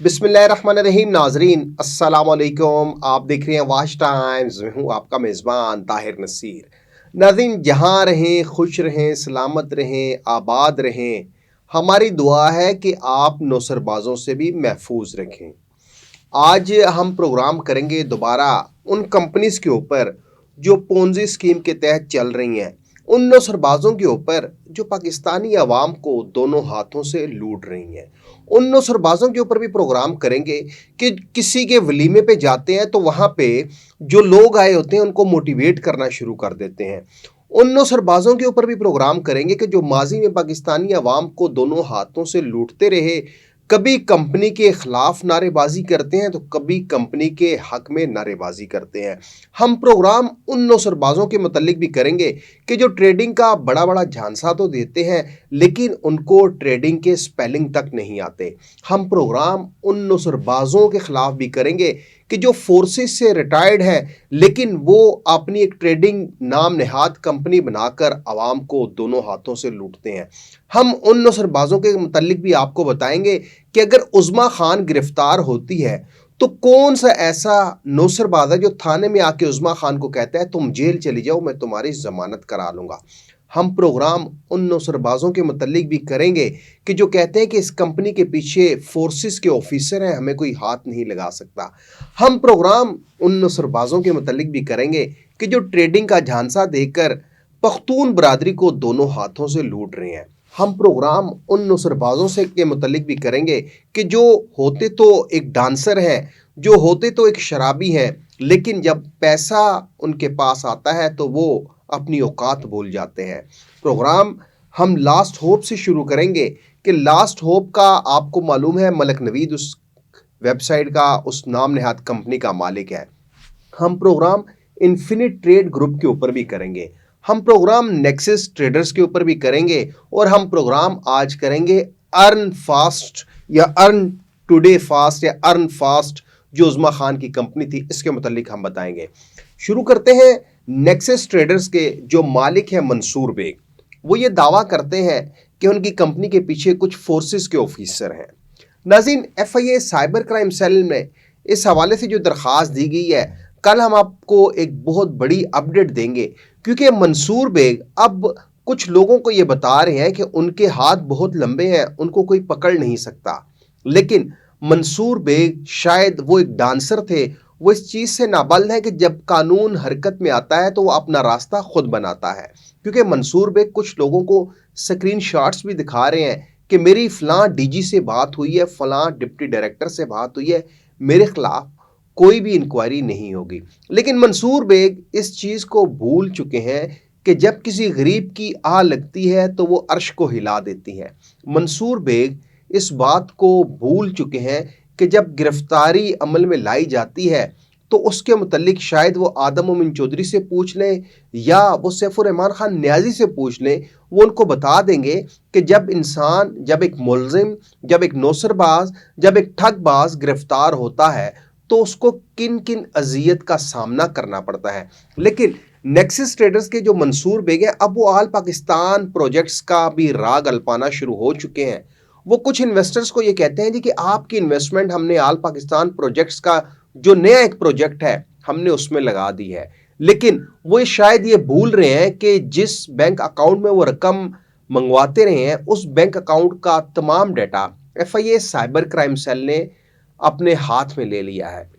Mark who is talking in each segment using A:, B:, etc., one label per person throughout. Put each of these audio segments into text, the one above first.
A: बिस्मिल्लाहिर्रहमानिर्रहीम। नाजरीन अस्सलाम वालेकुम। आप देख रहे हैं वाच टाइम्स में हूँ आपका मेज़बान ताहिर नसीर। नाज़रीन, जहाँ रहें खुश रहें, सलामत रहें, आबाद रहें। हमारी दुआ है कि आप नौसरबाज़ों से भी महफूज रखें। आज हम प्रोग्राम करेंगे दोबारा उन कंपनीज के ऊपर जो पोंजी स्कीम के तहत चल रही हैं, उन नौसरबाजों के ऊपर जो पाकिस्तानी अवाम को दोनों हाथों से लूट रही हैं। उन नौसरबाजों के ऊपर भी प्रोग्राम करेंगे कि किसी के वलीमे पे जाते हैं तो वहाँ पे जो लोग आए होते हैं उनको मोटिवेट करना शुरू कर देते हैं। उन नौसरबाजों के ऊपर भी प्रोग्राम करेंगे कि जो माजी में पाकिस्तानी अवाम को दोनों हाथों से लूटते रहे, कभी कंपनी के खिलाफ नारेबाजी करते हैं तो कभी कंपनी के हक में नारेबाजी करते हैं। हम प्रोग्राम उन नौसरबाजों के मुतल्लिक भी करेंगे कि जो ट्रेडिंग का बड़ा बड़ा झांसा तो देते हैं लेकिन उनको ट्रेडिंग के स्पेलिंग तक नहीं आते। हम प्रोग्राम उन नौसरबाजों के खिलाफ भी करेंगे कि जो फोर्सेस से रिटायर्ड हैं लेकिन वो अपनी एक ट्रेडिंग नाम नेहाद कंपनी बनाकर आवाम को दोनों हाथों से लूटते हैं। हम उन नौसरबाजों के मुतल्लिक भी आपको बताएंगे कि अगर उज़्मा खान गिरफ्तार होती है तो कौन सा ऐसा नौसरबाज है जो थाने में आके उज़्मा खान को कहता है तुम जेल चली जाओ, मैं तुम्हारी जमानत करा लूँगा। हम प्रोग्राम उन नौसरबाजों के मुतल्लिक भी करेंगे कि जो कहते हैं कि इस कंपनी के पीछे फोर्सेस के ऑफिसर हैं, हमें कोई हाथ नहीं लगा सकता। हम प्रोग्राम उन नौसरबाजों के मुतल्लिक भी करेंगे कि जो ट्रेडिंग का झांसा देकर पख्तून बरादरी को दोनों हाथों से लूट रहे हैं। हम प्रोग्राम उन नौसरबाजों से के मुतल्लिक भी करेंगे कि जो होते तो एक डांसर हैं, जो होते तो एक शराबी हैं, लेकिन जब पैसा उनके पास आता है तो वो अपनी औकात भूल जाते हैं। प्रोग्राम हम लास्ट होप से शुरू करेंगे कि लास्ट होप का आपको मालूम है मलक नवीद उस वेबसाइट का, उस नाम नेहाद कंपनी का मालिक है। हम प्रोग्राम इन्फिनिट ट्रेड ग्रुप के ऊपर भी करेंगे। हम प्रोग्राम नेक्सस ट्रेडर्स के ऊपर भी करेंगे और हम प्रोग्राम आज करेंगे अर्न फास्ट या अर्न टुडे फास्ट या अर्न फास्ट जो उज़्मा खान की कंपनी थी, इसके मुतालिक हम बताएंगे। शुरू करते हैं नेक्सस ट्रेडर्स के जो मालिक है मंसूर बेग। वो ये दावा करते हैं कि उनकी कंपनी के पीछे कुछ फोर्सेस के ऑफिसर हैं। नाज़रीन, FIA साइबर क्राइम सेल में इस हवाले से जो दरख्वास्त दी गई है, कल हम आपको एक बहुत बड़ी अपडेट देंगे क्योंकि मंसूर बेग अब कुछ लोगों को ये बता रहे हैं कि उनके हाथ बहुत लंबे हैं, उनको कोई पकड़ नहीं सकता। लेकिन मंसूर बेग शायद वो एक डांसर थे, वो इस चीज़ से नाबल्द है कि जब कानून हरकत में आता है तो वो अपना रास्ता खुद बनाता है। क्योंकि मंसूर बेग कुछ लोगों को स्क्रीन शॉट्स भी दिखा रहे हैं कि मेरी फ़लाँ DG से बात हुई है, फ़लाँ डिप्टी डायरेक्टर से बात हुई है, मेरे खिलाफ कोई भी इंक्वायरी नहीं होगी। लेकिन मंसूर बेग इस चीज़ को भूल चुके हैं कि जब किसी गरीब की आह लगती है तो वो अर्श को हिला देती है। मंसूर बेग इस बात को भूल चुके हैं कि जब गिरफ्तारी अमल में लाई जाती है तो उसके मुतल्लिक शायद वो आदम मोमिन चौधरी से पूछ लें या वो सैफुर रहमान खान न्याजी से पूछ लें। वो उनको बता देंगे कि जब इंसान, जब एक मुलजिम, जब एक नौसरबाज, जब एक ठगबाज गिरफ्तार होता है तो उसको किन किन अजियत का सामना करना पड़ता है। लेकिन नेक्सस ट्रेडर्स के जो मंसूर बेग हैं, अब वो आल पाकिस्तान प्रोजेक्ट्स का भी राग अल्पाना शुरू हो चुके हैं। वो कुछ इन्वेस्टर्स को ये कहते हैं जी कि आपकी इन्वेस्टमेंट हमने आल पाकिस्तान प्रोजेक्ट्स का जो नया एक प्रोजेक्ट है हमने उसमें लगा दी है। लेकिन वो शायद ये भूल रहे हैं कि जिस बैंक अकाउंट में वो रकम मंगवाते रहे हैं उस बैंक अकाउंट का तमाम data FIA cyber crime cell ने अपने हाथ में ले लिया है।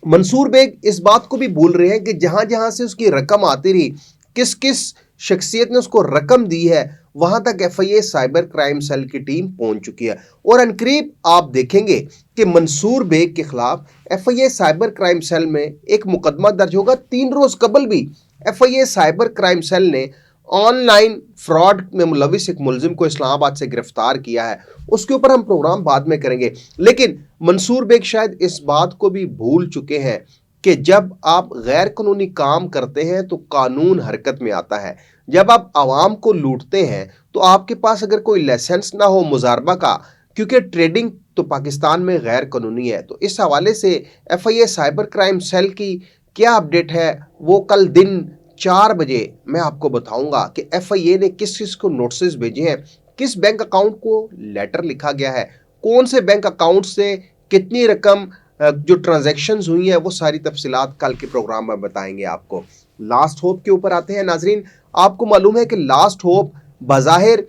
A: मंसूर बेग इस बात को भी भूल रहे हैं कि जहां जहां से उसकी रकम आती रही, किस किस शख्सियत ने उसको रकम दी है, वहां तक FIA साइबर क्राइम सेल की टीम पहुंच चुकी है। और अनकरीब आप देखेंगे कि मंसूर बेग के खिलाफ FIA साइबर क्राइम सेल में एक मुकदमा दर्ज होगा। 3 रोज कबल भी FIA साइबर क्राइम सेल ने ऑनलाइन फ्रॉड में मुलविस एक मुलजिम को इस्लामाबाद से गिरफ्तार किया है। उसके ऊपर हम प्रोग्राम बाद में करेंगे। लेकिन मंसूर बेग शायद इस बात को भी भूल चुके हैं कि जब आप गैर कानूनी काम करते हैं तो कानून हरकत में आता है। जब आप आवाम को लूटते हैं तो आपके पास अगर कोई लाइसेंस ना हो मुजारबा का, क्योंकि ट्रेडिंग तो पाकिस्तान में गैर कानूनी है, तो इस हवाले से FIA साइबर क्राइम सेल की क्या अपडेट है वो कल दिन 4 बजे मैं आपको बताऊंगा कि FIA ने किस किस को नोटिस भेजे हैं, किस बैंक अकाउंट को लेटर लिखा गया है, कौन से बैंक अकाउंट से کتنی رقم جو ٹرانزیکشنز ہوئی ہیں وہ ساری تفصیلات کل کے پروگرام میں بتائیں گے آپ کو. لاسٹ ہوپ کے اوپر آتے ہیں ناظرین. آپ کو معلوم ہے کہ لاسٹ ہوپ بظاہر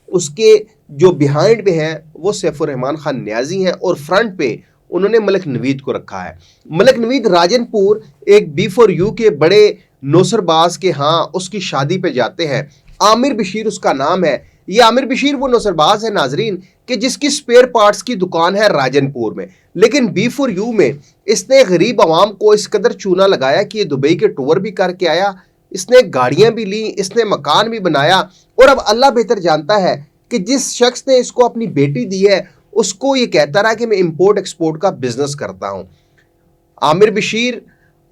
A: اس کے جو بیہائنڈ پہ ہیں وہ سیف الرحمان خان نیازی ہیں اور فرنٹ پہ انہوں نے ملک نوید کو رکھا ہے. ملک نوید راجن پور ایک B4U کے بڑے نوسر باز کے ہاں اس کی شادی پہ جاتے ہیں. عامر بشیر اس کا نام ہے. یہ عامر بشیر وہ نوسر باز ہے ناظرین کہ جس کی سپیئر پارٹس کی دکان ہے راجن پور میں، لیکن B4U میں اس نے غریب عوام کو اس قدر چونا لگایا کہ یہ دبئی کے ٹور بھی کر کے آیا، اس نے گاڑیاں بھی لیں، اس نے مکان بھی بنایا. اور اب اللہ بہتر جانتا ہے کہ جس شخص نے اس کو اپنی بیٹی دی ہے اس کو یہ کہتا رہا کہ میں امپورٹ ایکسپورٹ کا بزنس کرتا ہوں. عامر بشیر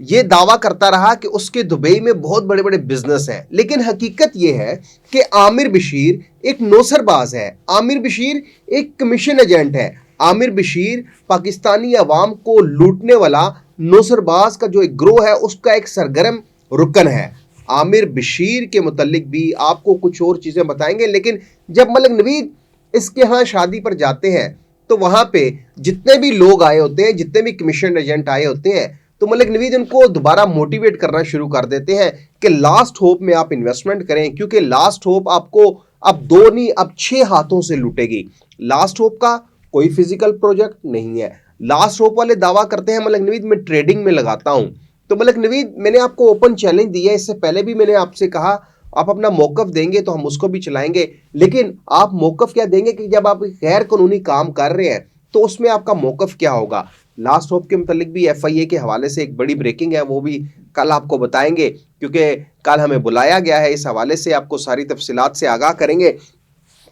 A: یہ دعویٰ کرتا رہا کہ اس کے دبئی میں بہت بڑے بڑے بزنس ہیں، لیکن حقیقت یہ ہے کہ عامر بشیر ایک نوسر باز ہے. عامر بشیر ایک کمیشن ایجنٹ ہے. عامر بشیر پاکستانی عوام کو لوٹنے والا نوسر باز کا جو ایک گروہ ہے اس کا ایک سرگرم رکن ہے. عامر بشیر کے متعلق بھی آپ کو کچھ اور چیزیں بتائیں گے، لیکن جب ملک نوید اس کے ہاں شادی پر جاتے ہیں تو وہاں پہ جتنے بھی لوگ آئے ہوتے ہیں، جتنے بھی کمیشن ایجنٹ آئے ہوتے ہیں، تو ملک نوید ان کو دوبارہ موٹیویٹ کرنا شروع کر دیتے ہیں کہ لاسٹ ہوپ میں آپ انویسٹمنٹ کریں، کیونکہ لاسٹ ہوپ آپ کو اب 2 نہیں اب 6 ہاتھوں سے لوٹے گی. لاسٹ ہوپ کا کوئی فزیکل پروجیکٹ نہیں ہے. لاسٹ ہوپ والے دعویٰ کرتے ہیں ملک نوید میں ٹریڈنگ میں لگاتا ہوں. تو ملک نوید میں نے آپ کو اوپن چیلنج دیا ہے، اس سے پہلے بھی میں نے آپ سے کہا آپ اپنا موقف دیں گے تو ہم اس کو بھی چلائیں گے، لیکن آپ موقف کیا دیں گے کہ جب آپ غیر قانونی کام کر رہے ہیں تو اس میں آپ کا موقف کیا ہوگا. لاسٹ ہوپ کے متعلق بھی FIA کے حوالے سے ایک بڑی بریکنگ ہے، وہ بھی کل آپ کو بتائیں گے، کیونکہ کل ہمیں بلایا گیا ہے، اس حوالے سے آپ کو ساری تفصیلات سے آگاہ کریں گے.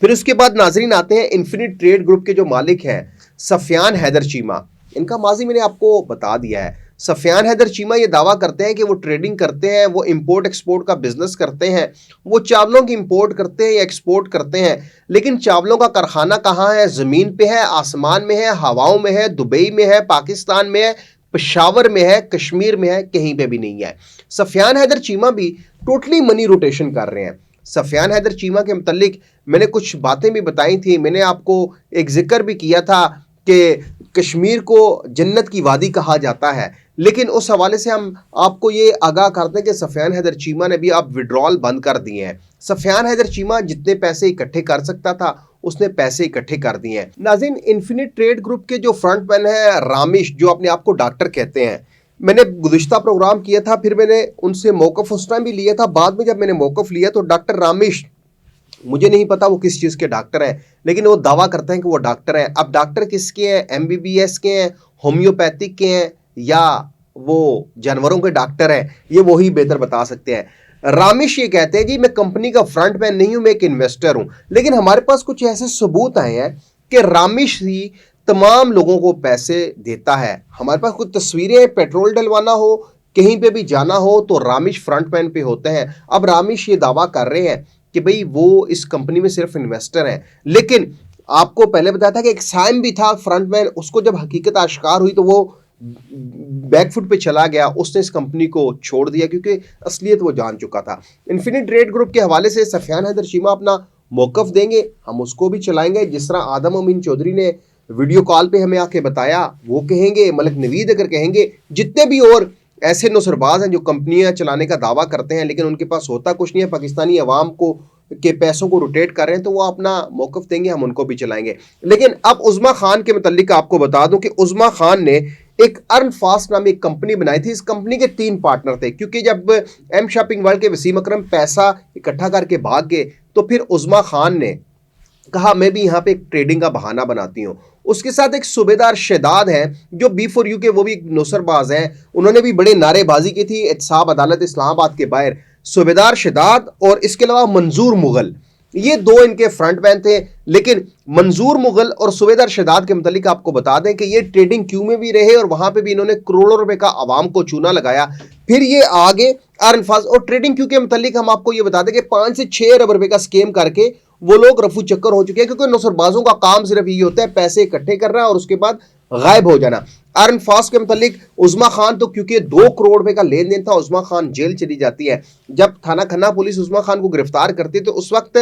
A: پھر اس کے بعد ناظرین آتے ہیں انفینٹ ٹریڈ گروپ کے جو مالک ہیں سفیان حیدر چیمہ. ان کا ماضی میں نے آپ کو بتا دیا ہے. سفیان حیدر چیمہ یہ دعویٰ کرتے ہیں کہ وہ ٹریڈنگ کرتے ہیں، وہ امپورٹ ایکسپورٹ کا بزنس کرتے ہیں، وہ چاولوں کی امپورٹ کرتے ہیں یا ایکسپورٹ کرتے ہیں، لیکن چاولوں کا کارخانہ کہاں ہے؟ زمین پہ ہے، آسمان میں ہے، ہواؤں میں ہے، دبئی میں ہے، پاکستان میں ہے، پشاور میں ہے، کشمیر میں ہے، کہیں پہ بھی نہیں ہے. سفیان حیدر چیمہ بھی ٹوٹلی منی روٹیشن کر رہے ہیں. سفیان حیدر چیمہ کے متعلق میں نے کچھ باتیں بھی بتائی تھیں. میں نے آپ کو ایک ذکر بھی کیا تھا کہ کشمیر کو جنت کی وادی کہا جاتا ہے، لیکن اس حوالے سے ہم آپ کو یہ آگاہ کرتے ہیں کہ سفیان حیدر چیمہ نے بھی اب وڈرال بند کر دیے ہیں. سفیان حیدر چیمہ جتنے پیسے اکٹھے کر سکتا تھا اس نے پیسے اکٹھے کر دیے ہیں. ناظرین انفینٹ ٹریڈ گروپ کے جو فرنٹ مین ہیں رامیش، جو اپنے آپ کو ڈاکٹر کہتے ہیں، میں نے گزشتہ پروگرام کیا تھا، پھر میں نے ان سے موقف اس ٹائم بھی لیا تھا. بعد میں جب میں نے موقف لیا تو ڈاکٹر رامیش، مجھے نہیں پتا وہ کس چیز کے ڈاکٹر ہیں، لیکن وہ دعویٰ کرتے ہیں کہ وہ ڈاکٹر ہیں. اب ڈاکٹر کس کے ہیں؟ MBBS کے ہیں، ہومیوپیتھک کے ہیں، یا وہ جانوروں کے ڈاکٹر ہیں؟ یہ وہی بہتر بتا سکتے ہیں. رامیش یہ کہتے ہیں جی میں کمپنی کا فرنٹ مین نہیں ہوں، میں ایک انویسٹر ہوں. لیکن ہمارے پاس کچھ ایسے ثبوت آئے ہیں کہ رامیش ہی تمام لوگوں کو پیسے دیتا ہے. ہمارے پاس کچھ تصویریں، پیٹرول ڈلوانا ہو، کہیں پہ بھی جانا ہو تو رامیش فرنٹ مین پہ ہوتے ہیں. اب رامیش یہ دعویٰ کر رہے ہیں کہ بھئی وہ اس کمپنی میں صرف انویسٹر ہیں، لیکن آپ کو پہلے بتایا تھا کہ ایک سائم بھی تھا فرنٹ مین، اس کو جب حقیقت آشکار ہوئی تو وہ بیک فٹ پہ چلا گیا، اس نے اس کمپنی کو چھوڑ دیا کیونکہ اصلیت وہ جان چکا تھا. انفینٹ ٹریڈ گروپ کے حوالے سے سفیان حیدر چیمہ اپنا موقف دیں گے، ہم اس کو بھی چلائیں گے. جس طرح آدم امین چودھری نے ویڈیو کال پہ ہمیں آ کے بتایا وہ کہیں گے، ملک نوید اگر کہیں گے، جتنے بھی اور ایسے نوسرباز ہیں جو کمپنیاں چلانے کا دعویٰ کرتے ہیں لیکن ان کے پاس ہوتا کچھ نہیں ہے، پاکستانی عوام کو کے پیسوں کو روٹیٹ کر رہے ہیں، تو وہ اپنا موقف دیں گے، ہم ان کو بھی چلائیں گے. لیکن اب عظمیٰ خان کے متعلق آپ کو بتا دوں کہ عظمیٰ خان نے ایک ارن فاسٹ نامی ایک کمپنی بنائی تھی. اس کمپنی کے 3 پارٹنر تھے، کیونکہ جب ایم شاپنگ ورلڈ کے وسیم اکرم پیسہ اکٹھا کر کے بھاگ گئے تو پھر عظمیٰ خان نے کہا میں بھی یہاں پہ ایک ٹریڈنگ کا بہانہ بناتی ہوں. اس کے ساتھ ایک صوبیدار شہداد ہیں جو B4U کے، وہ بھی نوسر باز ہیں، انہوں نے بھی بڑے نعرے بازی کی تھی احتساب عدالت اسلام آباد کے باہر. صوبیدار شہداد اور اس کے علاوہ منظور مغل، یہ 2 ان کے فرنٹ مین تھے. لیکن منظور مغل اور صوبیدار شہداد کے متعلق آپ کو بتا دیں کہ یہ ٹریڈنگ کیو میں بھی رہے اور وہاں پہ بھی انہوں نے کروڑوں روپے کا عوام کو چونا لگایا. پھر یہ آگے ارن فاسٹ اور ٹریڈنگ کیو کے متعلق ہم آپ کو یہ بتا دیں کہ 5 سے 6 ارب روپے کا سکیم کر کے وہ لوگ رفو چکر ہو چکے ہیں، کیونکہ نوسر بازوں کا کام صرف یہ ہوتا ہے پیسے اکٹھے کرنا اور اس کے بعد غائب ہو جانا. ارن فاسٹ کے متعلق عظمیٰ خان تو کیونکہ 2 کروڑ روپے کا لین دین تھا، عظمیٰ خان جیل چلی جاتی ہے. جب تھانہ کھنہ پولیس عظمیٰ خان کو گرفتار کرتی ہے تو اس وقت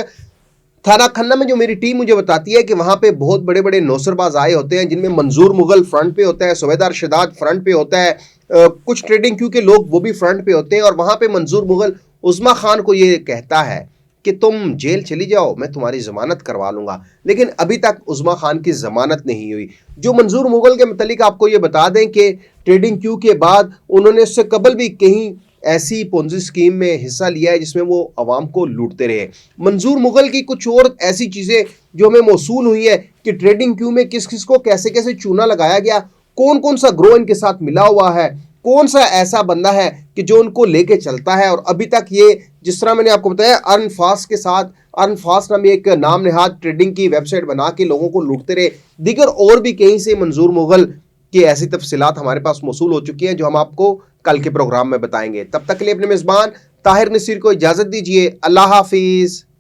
A: थाना खन्ना में जो मेरी टीम मुझे बताती है कि वहाँ पे बहुत बड़े बड़े नौसरबाज आए होते हैं, जिनमें मंजूर मुगल फ्रंट पे होता है, सूबेदार शदाद फ्रंट पे होता है, कुछ ट्रेडिंग क्यू के लोग वो भी फ्रंट पे होते हैं। और वहाँ पे मंजूर मुगल उस्मा खान को ये कहता है कि तुम जेल चली जाओ, मैं तुम्हारी जमानत करवा लूंगा। लेकिन अभी तक उस्मा खान की जमानत नहीं हुई। जो मंजूर मुगल के मतलब आपको ये बता दें कि ट्रेडिंग क्यू के बाद उन्होंने उससे कबल भी कहीं ऐसी पोंजी स्कीम में हिस्सा लिया है जिसमें वो अवाम को लूटते रहे। मंजूर मुगल की कुछ और ऐसी चीज़ें जो हमें मौसूल हुई है कि ट्रेडिंग क्यू में किस किस को कैसे कैसे चूना लगाया गया, कौन कौन सा ग्रोह इनके साथ मिला हुआ है, कौन सा ऐसा बंदा है कि जो उनको लेके चलता है। और अभी तक ये, जिस तरह मैंने आपको बताया, अर्नफास्ट के साथ, अर्नफास्ट नाम एक नाम नहाद ट्रेडिंग की वेबसाइट बना के लोगों को लूटते रहे। दीगर और भी कहीं से मंजूर मुगल की ऐसी तफसीलात हमारे पास मौसूल हो चुकी हैं जो हम आपको कल के प्रोग्राम में बताएंगे। तब तक के लिए अपने मेज़बान ताहिर नसीर को इजाज़त दीजिए। अल्लाह हाफिज़।